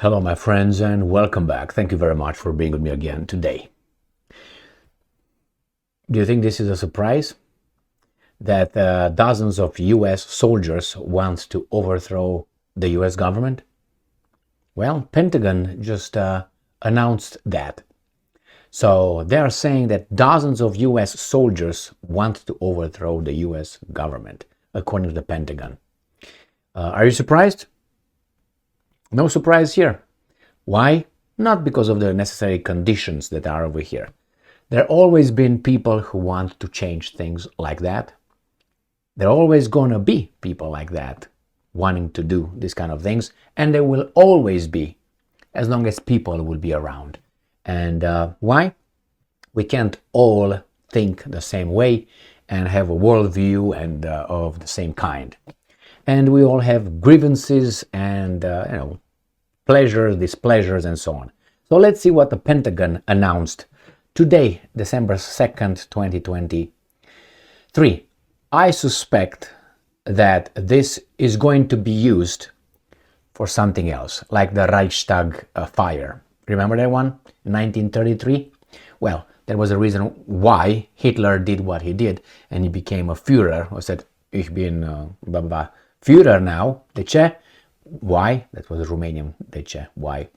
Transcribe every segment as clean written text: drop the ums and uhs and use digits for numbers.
Hello, my friends, and welcome back. Thank you very much for being with me again today. Do you think this is a surprise? That dozens of US soldiers want to overthrow the US government? Well, Pentagon just announced that. So they are saying that dozens of US soldiers want to overthrow the US government, according to the Pentagon. Are you surprised? No surprise here. Why? Not because of the necessary conditions that are over here. There always been people who want to change things like that. There are always gonna be people like that wanting to do these kind of things, and there will always be, as long as people will be around. And why? We can't all think the same way and have a worldview and of the same kind. And we all have grievances and pleasures, displeasures, and so on. So let's see what the Pentagon announced today, December 2nd, 2023. I suspect that this is going to be used for something else, like the Reichstag fire. Remember that one in 1933? Well, there was a reason why Hitler did what he did, and he became a Führer, or said, Ich bin Führer now, de ce? Why? That was Romanian, de ce? Why?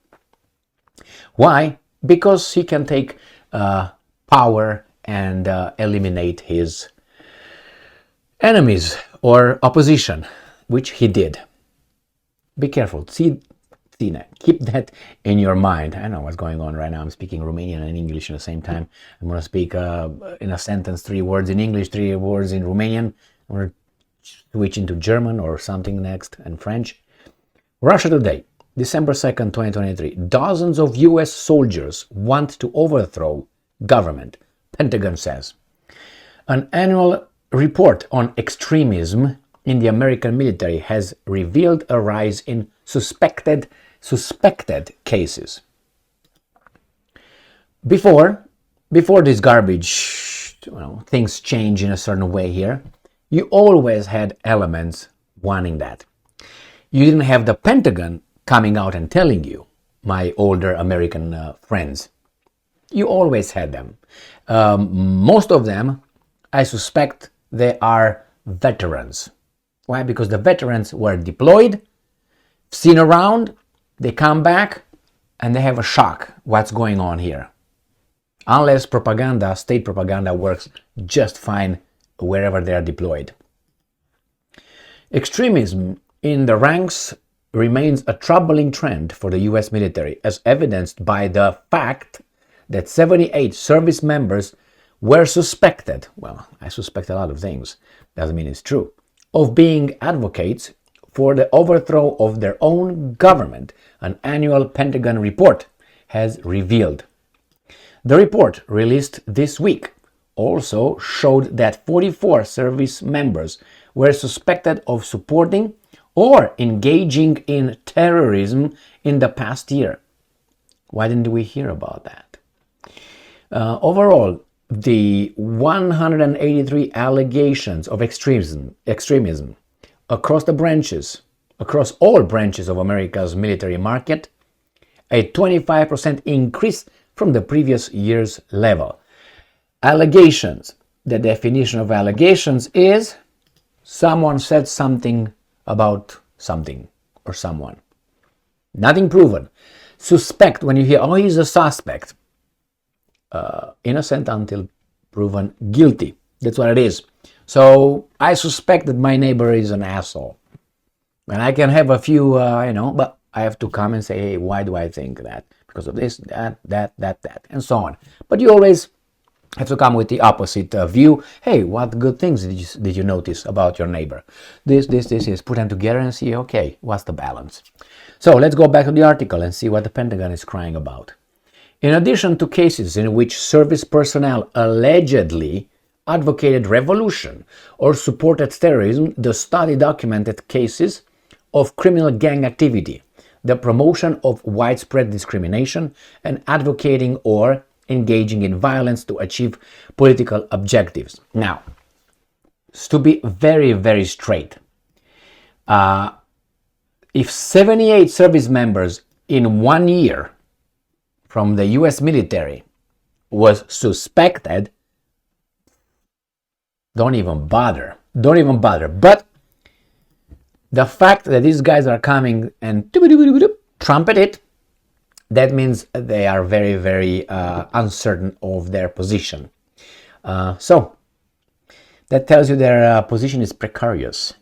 Why? Because he can take power and eliminate his enemies or opposition, which he did. Be careful. Keep that in your mind. I know what's going on right now. I'm speaking Romanian and English at the same time. I'm going to speak in a sentence 3 words in English, 3 words in Romanian. I'm going to switch into German or something next, and French. Russia Today, December 2nd, 2023. Dozens of US soldiers want to overthrow government, Pentagon says. An annual report on extremism in the American military has revealed a rise in suspected cases. Before this garbage, things change in a certain way here, you always had elements wanting that. You didn't have the Pentagon coming out and telling you, my older American friends. You always had them. Most of them, I suspect, they are veterans. Why? Because the veterans were deployed, seen around, they come back, and they have a shock. What's going on here? Unless propaganda, state propaganda, works just fine wherever they are deployed. Extremism in the ranks remains a troubling trend for the US military, as evidenced by the fact that 78 service members were suspected, well, I suspect a lot of things, doesn't mean it's true, of being advocates for the overthrow of their own government, an annual Pentagon report has revealed. The report, released this week, also showed that 44 service members were suspected of supporting or engaging in terrorism in the past year. Why didn't we hear about that? Overall, the 183 allegations of extremism across all branches of America's military market, a 25% increase from the previous year's level. Allegations. The definition of allegations is someone said something about something or someone. Nothing proven. Suspect, when you hear, oh, he's a suspect. Innocent until proven guilty. That's what it is. So I suspect that my neighbor is an asshole. And I can have a few, but I have to come and say, hey, why do I think that? Because of this, that, and so on. But you always have to come with the opposite view. Hey, what good things did you notice about your neighbor? This is. Put them together and see, okay, what's the balance? So let's go back to the article and see what the Pentagon is crying about. In addition to cases in which service personnel allegedly advocated revolution or supported terrorism, the study documented cases of criminal gang activity, the promotion of widespread discrimination, and advocating or engaging in violence to achieve political objectives. Now, to be very, very straight, if 78 service members in 1 year from the US military was suspected, don't even bother. But the fact that these guys are coming and trumpet it, that means they are very, very uncertain of their position. So that tells you their position is precarious.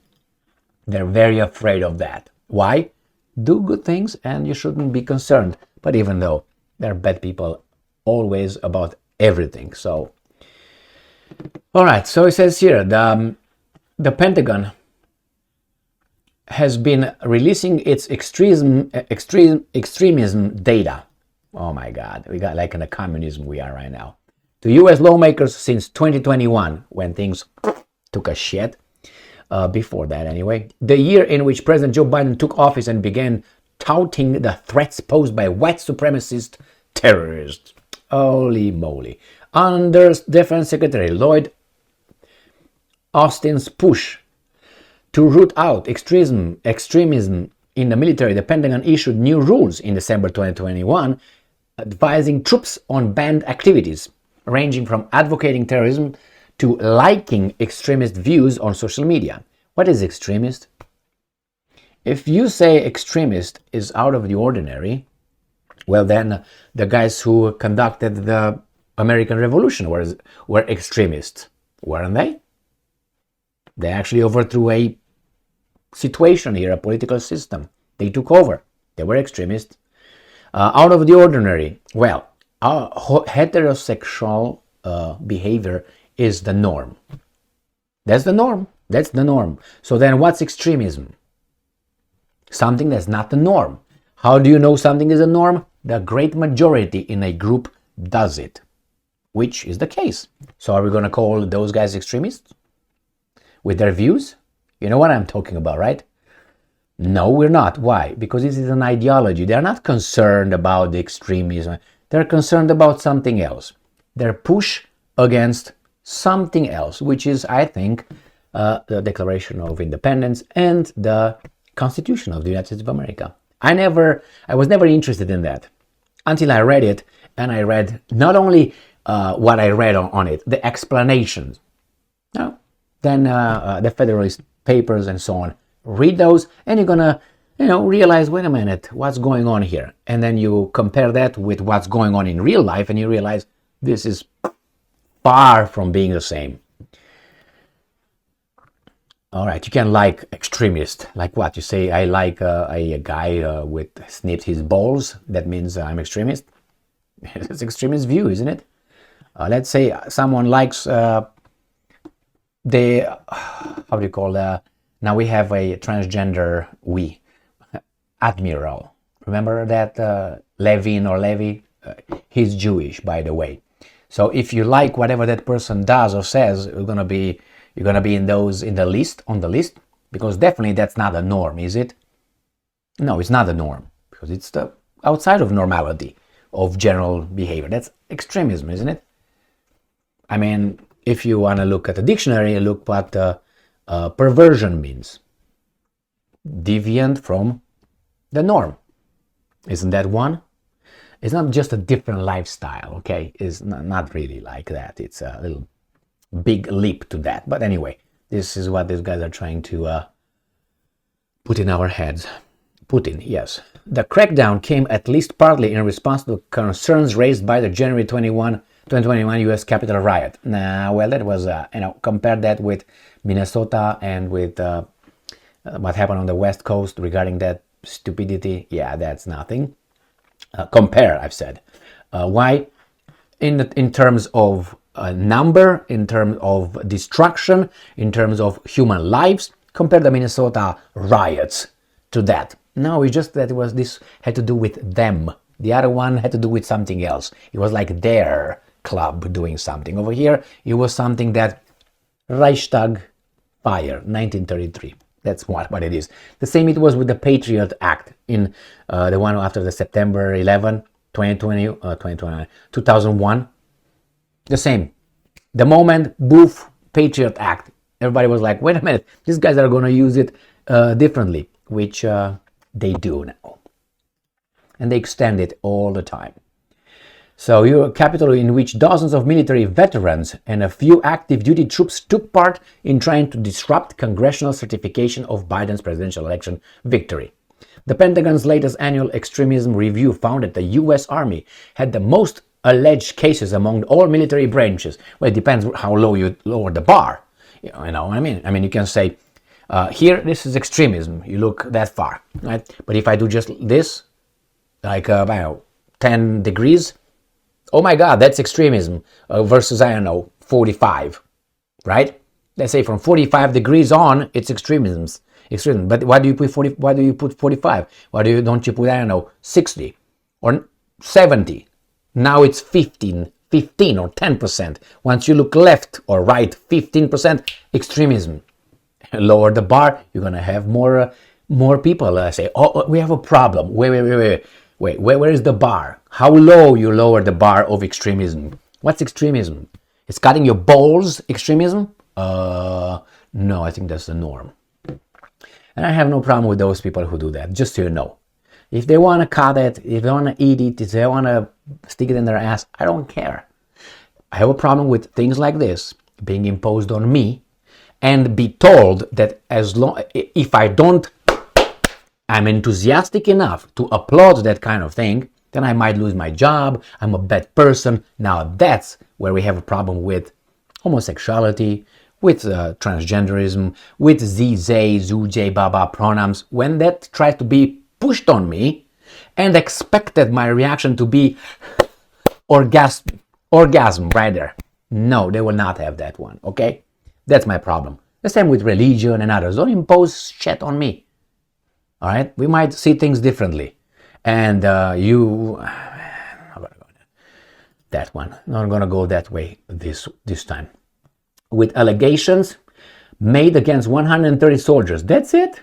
They're very afraid of that. Why? Do good things and you shouldn't be concerned. But even though they're bad people always about everything. So, all right. So it says here, the Pentagon has been releasing its extremism data. Oh my God, we got like in a communism we are right now. To U.S. lawmakers since 2021, when things took a shit. Before that anyway, the year in which President Joe Biden took office and began touting the threats posed by white supremacist terrorists. Holy moly. Under Defense Secretary Lloyd Austin's push to root out extremism in the military, the Pentagon issued new rules in December 2021 advising troops on banned activities, ranging from advocating terrorism to liking extremist views on social media. What is extremist? If you say extremist is out of the ordinary, well then the guys who conducted the American Revolution were extremists, weren't they? They actually overthrew a situation here, a political system. They took over. They were extremists. Out of the ordinary, well, heterosexual behavior is the norm. That's the norm. That's the norm. So then what's extremism? Something that's not the norm. How do you know something is a norm? The great majority in a group does it, which is the case. So are we going to call those guys extremists with their views? You know what I'm talking about, right? No, we're not. Why? Because this is an ideology. They're not concerned about the extremism. They're concerned about something else. Their push against something else, which is, I think, the Declaration of Independence and the Constitution of the United States of America. I was never interested in that until I read it, and I read not only what I read on it, the explanations. No, then the Federalist Papers and so on. Read those, and you're gonna, realize, wait a minute, what's going on here? And then you compare that with what's going on in real life, and you realize this is far from being the same. All right, you can like extremist. Like what? You say, I like a guy with snipped his balls. That means I'm extremist. It's extremist view, isn't it? Let's say someone likes how do you call now we have a transgender admiral. Remember that Levin or Levy? He's Jewish, by the way. So if you like whatever that person does or says, you're gonna be on the list, because definitely that's not the norm, is it? No, it's not the norm, because it's the outside of normality of general behavior. That's extremism, isn't it? I mean, if you want to look at the dictionary, look what perversion means. Deviant from the norm. Isn't that one? It's not just a different lifestyle, okay? It's not really like that. It's a little big leap to that. But anyway, this is what these guys are trying to put in our heads. Putin, yes. The crackdown came at least partly in response to concerns raised by the January 2021 U.S. Capitol riot. Well, that was, compare that with Minnesota and with what happened on the West Coast regarding that stupidity. Yeah, that's nothing. Compare, I've said. Why? In terms of number, in terms of destruction, in terms of human lives, compare the Minnesota riots to that. No, it's just that this had to do with them. The other one had to do with something else. It was like their club doing something. Over here, it was something that Reichstag fire, 1933. That's what it is. The same it was with the Patriot Act in the one after the September 11, 2001. The same. The moment, boof, Patriot Act. Everybody was like, wait a minute, these guys are going to use it differently, which they do now. and they extend it all the time. So your capital in which dozens of military veterans and a few active duty troops took part in trying to disrupt congressional certification of Biden's presidential election victory. The Pentagon's latest annual extremism review found that the U.S. Army had the most alleged cases among all military branches. Well, it depends how low you lower the bar. You know what I mean? I mean, you can say, here, this is extremism. You look that far, right? But if I do just this, like, 10 degrees, oh my God, that's extremism versus, 45, right? Let's say from 45 degrees on, it's extremism. But why do you put 40? Why do you put 45? Why don't you put 60 or 70? Now it's 15 or 10%. Once you look left or right, 15% extremism. Lower the bar, you're gonna have more people say, oh, we have a problem. Wait. Where is the bar? How low you lower the bar of extremism? What's extremism? Is cutting your balls extremism? No, I think that's the norm. And I have no problem with those people who do that, just so you know. If they want to cut it, if they want to eat it, if they want to stick it in their ass, I don't care. I have a problem with things like this being imposed on me and be told that if I don't, I'm enthusiastic enough to applaud that kind of thing, then I might lose my job, I'm a bad person. Now that's where we have a problem with homosexuality, with transgenderism, with ze, zay, zu, jay, baba pronouns. When that tries to be pushed on me and expected my reaction to be orgasm right there. No, they will not have that one, okay? That's my problem. The same with religion and others. Don't impose shit on me. All right? We might see things differently. And I'm not going to go that one. Not going to go that way this time. With allegations made against 130 soldiers. That's it?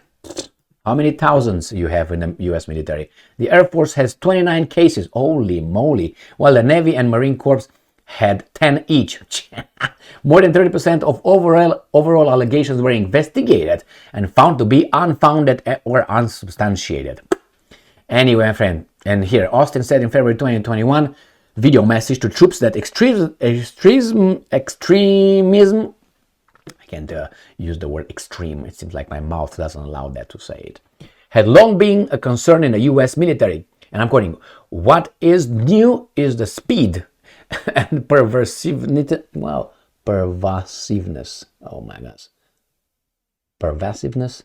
How many thousands you have in the U.S. military? The Air Force has 29 cases. Holy moly. While the Navy and Marine Corps had 10 each. More than 30% of overall allegations were investigated and found to be unfounded or unsubstantiated. Anyway, my friend, and here, Austin said in February 2021, video message to troops that extremism, I can't use the word extreme, it seems like my mouth doesn't allow that to say it, had long been a concern in the U.S. military. And I'm quoting, what is new is the speed and pervasiveness, oh my gosh, pervasiveness,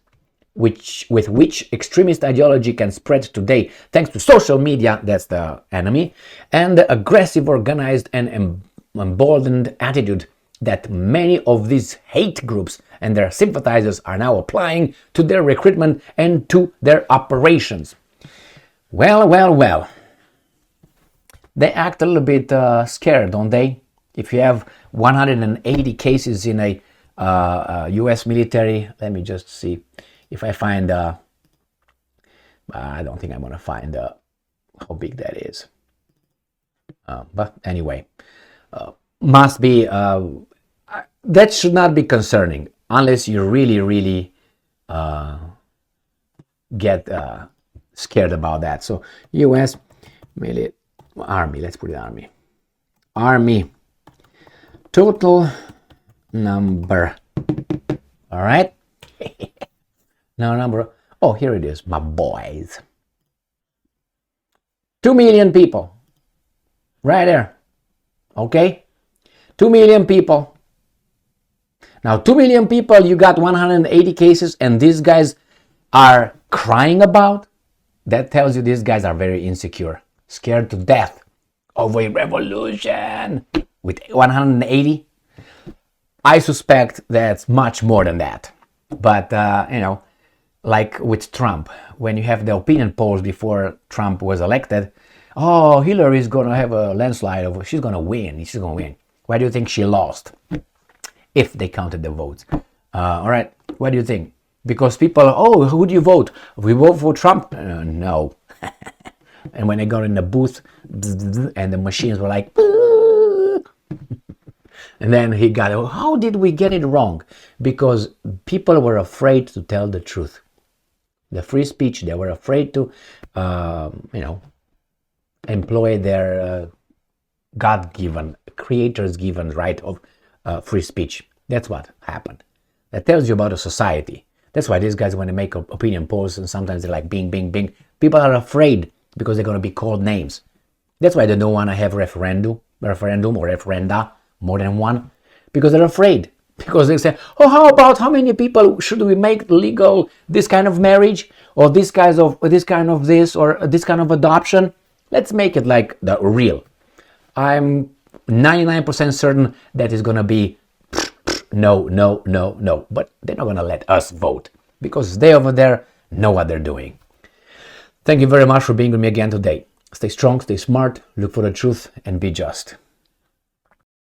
with which extremist ideology can spread today, thanks to social media, that's the enemy, and the aggressive, organized, and emboldened attitude that many of these hate groups and their sympathizers are now applying to their recruitment and to their operations. Well. They act a little bit scared, don't they? If you have 180 cases in a U.S. military, let me just see if I find. I don't think I'm going to find how big that is. But anyway, must be that should not be concerning unless you really get scared about that. So U.S. Army, let's put it Army. Total number. All right. Now number. Oh, here it is, my boys. 2 million people. Right there. Okay. 2 million people. Now 2 million people, you got 180 cases, and these guys are crying about. That tells you these guys are very insecure. Scared to death of a revolution with 180. I suspect that's much more than that. But, like with Trump, when you have the opinion polls before Trump was elected, oh, Hillary's going to have a landslide. She's going to win. Why do you think she lost? If they counted the votes. All right. What do you think? Because people, who do you vote? We vote for Trump? No. And when they got in the booth, and the machines were like, and then he got, how did we get it wrong? Because people were afraid to tell the truth. The free speech, they were afraid to, employ their God-given, creators-given right of free speech. That's what happened. That tells you about a society. That's why these guys, when they make opinion polls, and sometimes they're like bing, bing, bing, people are afraid because they're going to be called names. That's why they don't want to have referendum or referenda, more than one, because they're afraid. Because they say, oh, how many people should we make legal this kind of marriage, or this kind of this, or this kind of adoption? Let's make it like the real. I'm 99% certain that is going to be no. But they're not going to let us vote because they over there know what they're doing. Thank you very much for being with me again today. Stay strong, stay smart, look for the truth, and be just.